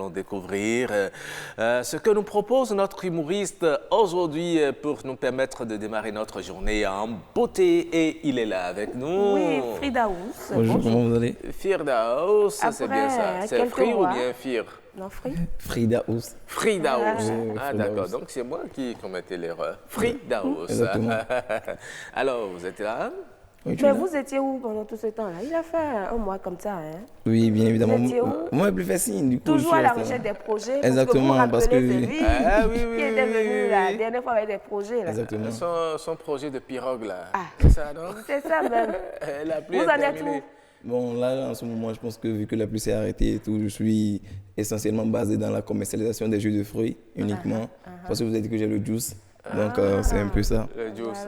allons découvrir ce que nous propose notre humoriste aujourd'hui pour nous permettre de démarrer notre journée en beauté. Et il est là avec nous. Oui, Firdaus. Bonjour, comment vous allez? Firdaus, c'est bien ça. C'est Fri ou bien Fir? Non, Fri. Firdaus. Firdaus. Ah, D'accord, donc c'est moi qui commettais l'erreur. Firdaus. Exactement. Alors, vous êtes là? Oui, Mais vous étiez où pendant tout ce temps-là? Il a fait un mois comme ça, hein? Oui, bien évidemment. Vous étiez où? Moi, plus facile, du coup. Toujours je à suis la resté recherche là. des projets. Exactement, parce que vous vous rappelez, parce que- c'est lui Ah, oui, oui, qui était oui, venu oui, la oui. dernière fois avec des projets. Là. Exactement. Son projet de pirogue, là. Ah. C'est ça, non? C'est ça même. La pluie Vous est en êtes terminée. où? Bon, là, en ce moment, je pense que vu que la pluie s'est arrêtée et tout, je suis essentiellement basé dans la commercialisation des jus de fruits uniquement. Parce que vous avez dit que j'ai le juice. Donc, c'est un peu ça. Le juice.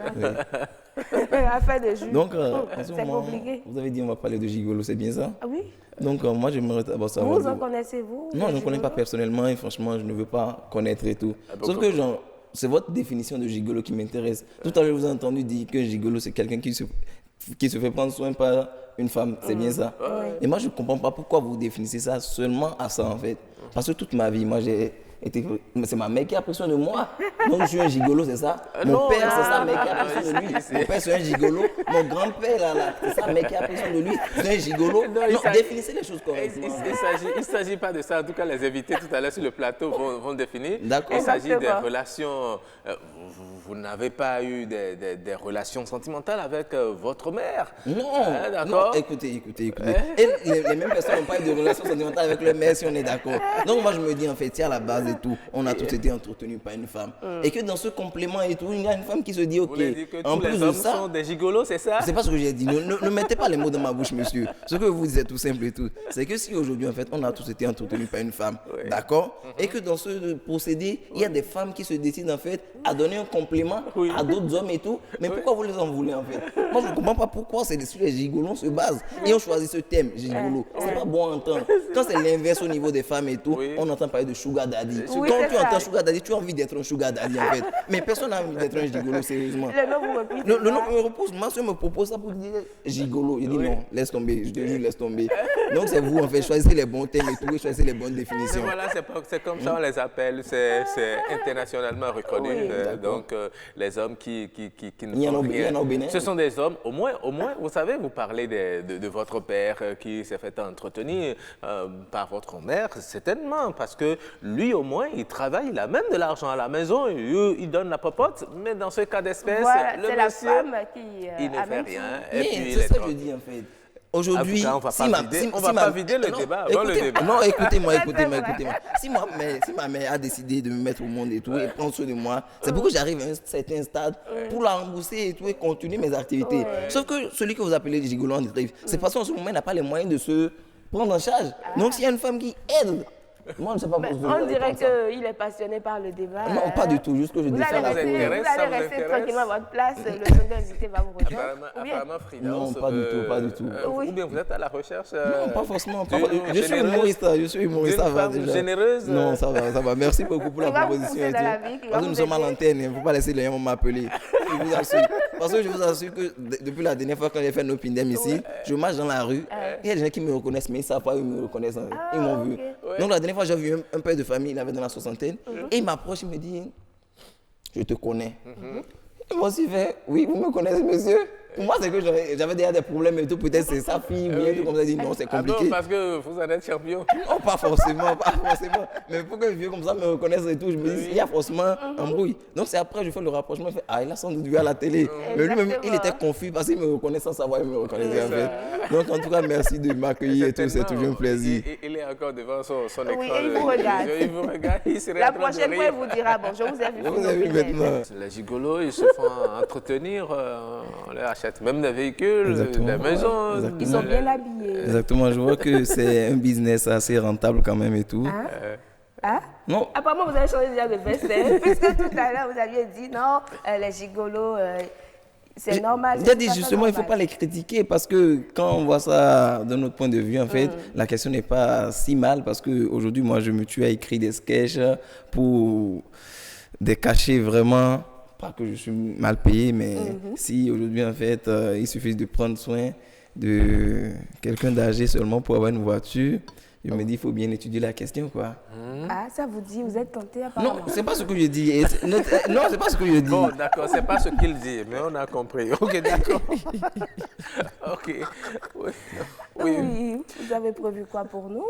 Affaire de jus. Donc, en ce c'est moment, compliqué. vous avez dit on va parler de gigolo, c'est bien ça? Ah oui? Donc, moi, j'aimerais d'abord savoir. Vous en connaissez-vous? Non, je ne des connais pas gigolos? personnellement et franchement, je ne veux pas connaître et tout. Sauf que, genre, c'est votre définition de gigolo qui m'intéresse. Tout à l'heure, je vous ai entendu dire que gigolo, c'est quelqu'un qui se fait prendre soin par une femme. C'est bien ça? Et moi, je ne comprends pas pourquoi vous définissez ça seulement à ça, en fait. Parce que toute ma vie, moi, c'est ma mère qui a pris soin de moi. Donc, je suis un gigolo, c'est ça? Mon père, c'est sa mère qui a pris soin de lui. Mon père, c'est un gigolo. Mon grand-père, là, c'est sa mère qui a pris soin de lui. C'est un gigolo. Non, il Non, s'agit- définissez les choses correctement. Il ne s'agit pas de ça. En tout cas, les invités tout à l'heure sur le plateau vont définir. D'accord. Il s'agit des Exactement. relations. Vous n'avez pas eu des relations sentimentales avec votre mère? Non, d'accord. non, écoutez. Et les mêmes personnes n'ont pas eu de relations sentimentales avec leur mère, si on est d'accord. Donc moi je me dis en fait, à la base et tout, on a tous été entretenus par une femme. Et que dans ce complément et tout, il y a une femme qui se dit, ok, Vous voulez dire que en tous plus les de hommes ça, sont des gigolos, c'est ça? c'est pas ce que j'ai dit. Ne mettez pas les mots dans ma bouche, monsieur. Ce que vous dites est tout simple et tout. C'est que si aujourd'hui, en fait, on a tous été entretenus par une femme, d'accord? Et que dans ce procédé, il y a des femmes qui se décident, en fait, à donner un complément à d'autres hommes et tout. Mais pourquoi vous les en voulez, en fait? Moi, je ne comprends pas pourquoi c'est sur les gigolos on se base. Et on choisit ce thème, gigolo. C'est pas bon à entendre. Quand c'est l'inverse au niveau des femmes et tout, on entend parler de sugar daddy. Oui, Quand c'est tu ça. entends sugar daddy, tu as envie d'être un sugar daddy, en fait. Mais personne n'a envie d'être un gigolo, sérieusement. Le nom vous repose. Le nom me repose, ma soeur me propose ça pour dire gigolo. Je dis non, laisse tomber, je te jure, laisse tomber. Donc c'est vous en fait, choisissez les bons thèmes et tout, et choisissez les bonnes Mais définitions. voilà, c'est comme ça on les appelle, c'est internationalement reconnu. Oui. Donc les hommes qui ne Il y en font a- il y rien. en a au Bénin. Ce sont des hommes, au moins, vous savez, vous parlez de votre père qui s'est fait entretenir par votre mère, certainement, parce que lui au moins, il travaille, il a même de l'argent à la maison, il donne la popote, mais dans ce cas d'espèce, Voilà, le c'est la monsieur, femme qui il ne fait amène rien. tout. Et puis Mais il c'est est ça que je tranquille. dis en fait. Aujourd'hui, En tout cas, on va pas vider le non, débat avant le écoutez- débat. Non, écoutez-moi. Ça, c'est vrai. Si ma mère a décidé de me mettre au monde et tout, et prendre soin de moi, c'est pour que j'arrive à un certain stade pour la rembourser et tout, et continuer mes activités. Sauf que celui que vous appelez le gigolo en drift, c'est parce qu'en ce moment, il n'a pas les moyens de se prendre en charge. Donc, s'il y a une femme qui aide, moi, je ne sais pas Mais pourquoi. on dirait qu'il est passionné par le débat. Non, pas du tout, juste que je Vous défends allez la rester, cause. intéresse, vous ça allez vous rester intéresse? tranquillement à votre place. Le second invité va vous rejoindre. Ou bien- Apparemment, Frida, Non, on se pas du veut- tout, pas du tout. Oui. Ou bien vous êtes à la recherche. Non, pas forcément. d'une Je suis généreuse- humoriste, ça d'une va femme déjà. généreuse. Non, ça va. Merci beaucoup pour la Il va vous proposition. pousser et dans tout. la vie, il va Parce que vous nous sommes à aider. l'antenne, il ne faut pas laisser les gens m'appeler. Je vous assure. Parce que je vous assure que depuis la dernière fois quand j'ai fait nos pindem ici, je marche dans la rue, il y a des gens qui me reconnaissent, mais ils ne savent pas où ils me reconnaissent. Ils m'ont vu. ok. Donc la dernière fois, j'ai vu un père de famille, il avait dans la soixantaine, et il m'approche, il me dit, je te connais. Et moi aussi, fait, oui, vous me connaissez, monsieur. Pour moi, c'est que j'avais déjà des problèmes et tout. Peut-être c'est sa fille, ou bien tout comme ça. Il dit non, c'est Ah compliqué. non, parce que vous en êtes champion. Non, pas forcément. Mais pour que les vieux comme ça me reconnaissent et tout, je me dis, il y a forcément embrouille. Donc c'est après, je fais le rapprochement, je fais, ah, il a sans doute vu à la télé. Mais lui-même, il était confus parce qu'il me reconnaît sans savoir, il me reconnaissait en fait. Donc en tout cas, merci de m'accueillir et tout, c'est toujours un plaisir. Il est encore devant son écran. Oui, et il de vous regarde. télévision, Il vous regarde, il serait La en train de prochaine fois, rire. il vous dira, bon, je vous ai vu. Vous avez vu maintenant. Les gigolos, ils se font entretenir, on leur achète même des véhicules, Exactement. des maisons. Exactement. Ils sont bien habillés. Exactement, je vois que c'est un business assez rentable quand même et tout. Hein? Non, Apparemment, vous avez changé déjà de veste, hein, puisque tout à l'heure, vous aviez dit non, les gigolos, c'est normal. j'ai dit justement, il ne faut pas les critiquer parce que quand on voit ça de notre point de vue, en fait, la question n'est pas si mal parce qu'aujourd'hui, moi, je me tue à écrire des sketchs pour des cachets vraiment, pas que je suis mal payé, mais si aujourd'hui, en fait, il suffit de prendre soin de quelqu'un d'âgé seulement pour avoir une voiture, Je me dis, il faut bien étudier la question, quoi. Ah, ça vous dit, vous êtes tenté apparemment. Non, c'est pas ce que je dis. Non, c'est pas ce que je dis. Bon, d'accord, c'est pas ce qu'il dit, mais on a compris. Ok, d'accord. Ok. Oui. Oui, vous avez prévu quoi pour nous?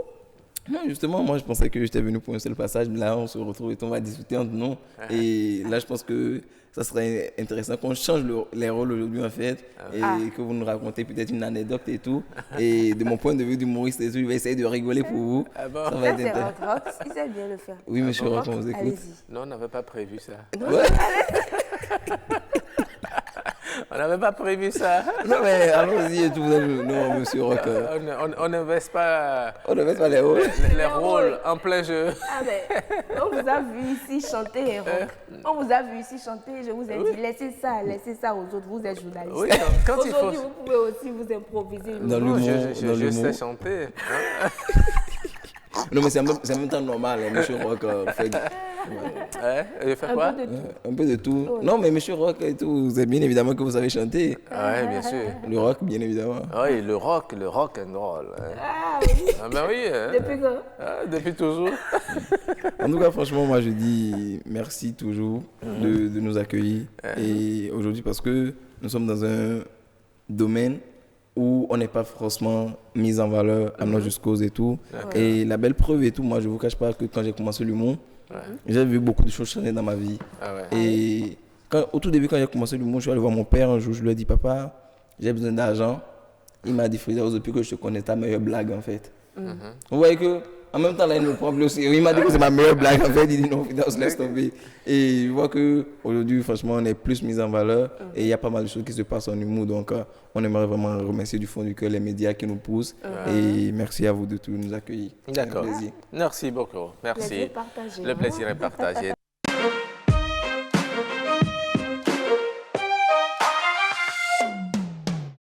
Non, justement, moi, je pensais que j'étais venu pour un seul passage. Mais là, on se retrouve et on va discuter entre nous. Et là, je pense que ça serait intéressant qu'on change les rôles aujourd'hui, en fait. Et que vous nous racontez peut-être une anecdote et tout. Et de mon point de vue d'humoriste et tout, je vais essayer de rigoler pour vous. Ah bon? Ça va être C'est intéressant. Rock, il sait bien le faire. Oui, monsieur Rock, on vous écoute. Allez-y. Non, on n'avait pas prévu ça. Ouais. On n'avait pas prévu ça. Non, mais allons-y et tout. Non, monsieur Rock. On n'investe pas On ne met pas les rôles. les rôles en plein jeu. Ah ben, on vous a vu ici chanter, Rock. On vous a vu ici chanter, je vous ai dit, laissez ça aux autres, vous êtes journaliste. Oui, quand il faut... Aujourd'hui, vous pouvez aussi vous improviser. Dans Non, l'humour, je dans sais l'humour. chanter. Hein? Non, mais c'est en même temps normal, hein, monsieur Rock. Fait, Hein? Je fais quoi? Un peu de tout. un peu de tout. Non, mais monsieur Rock et tout, c'est bien évidemment que vous savez chanter. Oui, bien sûr. Le rock, bien évidemment. Oui, le rock and roll. Hein. Ah oui, Ah ben oui, hein. depuis quand? Ah, depuis toujours. En tout cas, franchement, moi, je dis merci toujours de nous accueillir. Et aujourd'hui, parce que nous sommes dans un domaine où on n'est pas forcément mis en valeur à nos justes causes et tout. Et la belle preuve et tout, moi, je ne vous cache pas que quand j'ai commencé l'humour, j'ai vu beaucoup de choses changer dans ma vie. Ah ouais. Et au tout début, quand j'ai commencé l'humour, je suis allé voir mon père un jour, je lui ai dit, papa, j'ai besoin d'argent. Il m'a dit, Frida, depuis que je te connais, ta meilleure blague, en fait. Vous voyez que, en même temps, là, il me prend plus au sérieux. Il m'a dit que c'est ma meilleure blague, en fait. Il dit, non, Frida, on se laisse tomber. Et je vois qu'aujourd'hui, franchement, on est plus mis en valeur. Et il y a pas mal de choses qui se passent en humour. Donc, on aimerait vraiment remercier du fond du cœur les médias qui nous poussent. Et merci à vous de tous nous accueillir. D'accord. C'est un plaisir. Merci beaucoup. Merci. Plaisir partagé, Le hein. plaisir est partagé.